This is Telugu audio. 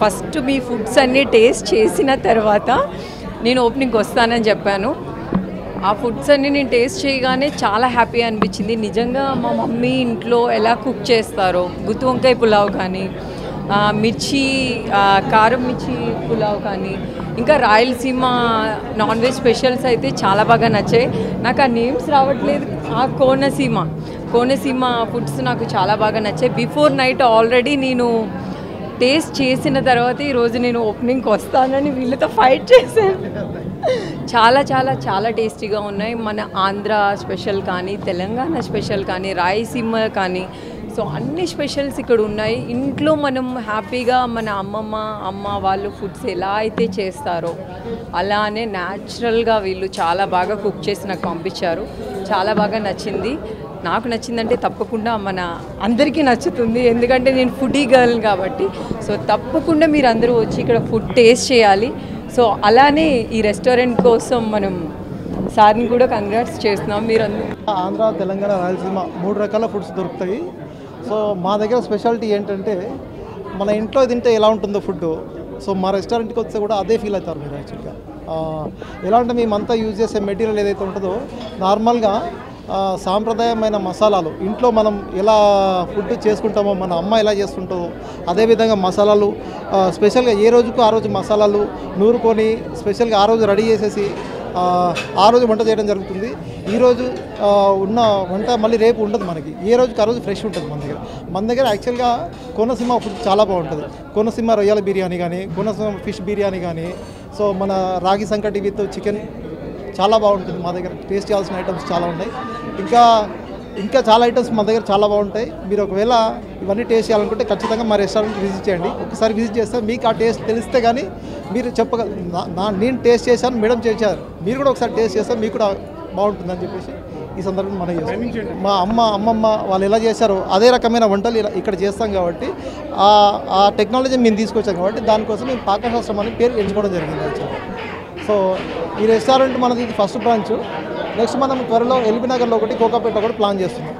ఫస్ట్ మీ ఫుడ్స్ అన్నీ టేస్ట్ చేసిన తర్వాత నేను ఓపెనింగ్కి వస్తానని చెప్పాను. ఆ ఫుడ్స్ అన్నీ నేను టేస్ట్ చేయగానే చాలా హ్యాపీ అనిపించింది. నిజంగా మా మమ్మీ ఇంట్లో ఎలా కుక్ చేస్తారో, గుత్తి వంకాయ పులావ్ కానీ, మిర్చి కారం మిర్చి పులావ్ కానీ, ఇంకా రాయలసీమ నాన్ వెజ్ స్పెషల్స్ అయితే చాలా బాగా నచ్చాయి. నాకు ఆ నేమ్స్ రావట్లేదు. ఆ కోనసీమ ఫుడ్స్ నాకు చాలా బాగా నచ్చాయి. బిఫోర్ నైట్ ఆల్రెడీ నేను టేస్ట్ చేసిన తర్వాత ఈరోజు నేను ఓపెనింగ్కి వస్తానని వీళ్ళతో ఫైట్ చేశాను. చాలా చాలా చాలా టేస్టీగా ఉన్నాయి. మన ఆంధ్ర స్పెషల్ కానీ, తెలంగాణ స్పెషల్ కానీ, రాయలసీమ కానీ, సో అన్ని స్పెషల్స్ ఇక్కడ ఉన్నాయి. ఇంట్లో మనం హ్యాపీగా మన అమ్మ వాళ్ళు ఫుడ్స్ ఎలా అయితే చేస్తారో అలానే న్యాచురల్గా వీళ్ళు చాలా బాగా కుక్ చేసి నాకు పంపించారు. చాలా బాగా నచ్చింది. నాకు నచ్చిందంటే తప్పకుండా మన అందరికీ నచ్చుతుంది, ఎందుకంటే నేను ఫుడీ గర్ల్ కాబట్టి. సో తప్పకుండా మీరు అందరూ వచ్చి ఇక్కడ ఫుడ్ టేస్ట్ చేయాలి. సో అలానే ఈ రెస్టారెంట్ కోసం మనం సార్ని కూడా కంగ్రాట్స్ చేస్తున్నాం. మీరు ఆంధ్ర, తెలంగాణ, రాయలసీమ 3 రకాల ఫుడ్స్ దొరుకుతాయి. సో మా దగ్గర స్పెషాలిటీ ఏంటంటే మన ఇంట్లో తింటే ఎలా ఉంటుందో ఫుడ్, సో మా రెస్టారెంట్కి వస్తే కూడా అదే ఫీల్ అవుతారు మీరు. యాక్చువల్గా ఎలా అంటే మేమంతా యూజ్ చేసే మెటీరియల్ ఏదైతే ఉంటుందో నార్మల్గా సాంప్రదాయమైన మసాలాలు, ఇంట్లో మనం ఎలా ఫుడ్ చేసుకుంటామో మన అమ్మ ఎలా చేసుకుంటుందో అదేవిధంగా మసాలాలు స్పెషల్గా ఏ రోజుకు ఆ రోజు మసాలాలు నూరుకొని స్పెషల్గా ఆ రోజు రెడీ చేసేసి ఆ రోజు వంట చేయడం జరుగుతుంది. ఈరోజు ఉన్న వంట మళ్ళీ రేపు ఉండదు మనకి, ఏ రోజుకి ఆ రోజు ఫ్రెష్ ఉంటుంది మన దగ్గర. యాక్చువల్గా కోనసీమ ఫుడ్ చాలా బాగుంటుంది. కోనసీమ రొయ్యల బిర్యానీ కానీ, కోనసీమ ఫిష్ బిర్యానీ కానీ, సో మన రాగి సంకటి విత్ చికెన్ చాలా బాగుంటుంది మా దగ్గర. టేస్ట్ చేయాల్సిన ఐటమ్స్ చాలా ఉన్నాయి. ఇంకా చాలా ఐటమ్స్ మా దగ్గర చాలా బాగుంటాయి. మీరు ఒకవేళ ఇవన్నీ టేస్ట్ చేయాలనుకుంటే ఖచ్చితంగా మా రెస్టారెంట్ విజిట్ చేయండి. ఒకసారి విజిట్ చేస్తే మీకు ఆ టేస్ట్ తెలిస్తే కానీ మీరు నేను టేస్ట్ చేశాను, మేడం చేశారు, మీరు కూడా ఒకసారి టేస్ట్ చేస్తే మీకు కూడా బాగుంటుందని చెప్పేసి ఈ సందర్భంగా మనం చేస్తాం. మా అమ్మమ్మ వాళ్ళు ఎలా చేశారో అదే రకమైన వంటలు ఇక్కడ చేస్తాం కాబట్టి ఆ టెక్నాలజీ మేము తీసుకొచ్చాం కాబట్టి దానికోసం మేము పాకశాస్త్రం అని పేరు ఎంచుకోవడం జరిగింది యాక్చువల్గా. సో ఈ రెస్టారెంట్ మనది ఇది ఫస్ట్ బ్రాంచ్. నెక్స్ట్ మనం త్వరలో ఎల్బీ నగర్లో ఒకటి, కోకాపేట ఒకటి ప్లాన్ చేస్తున్నాం.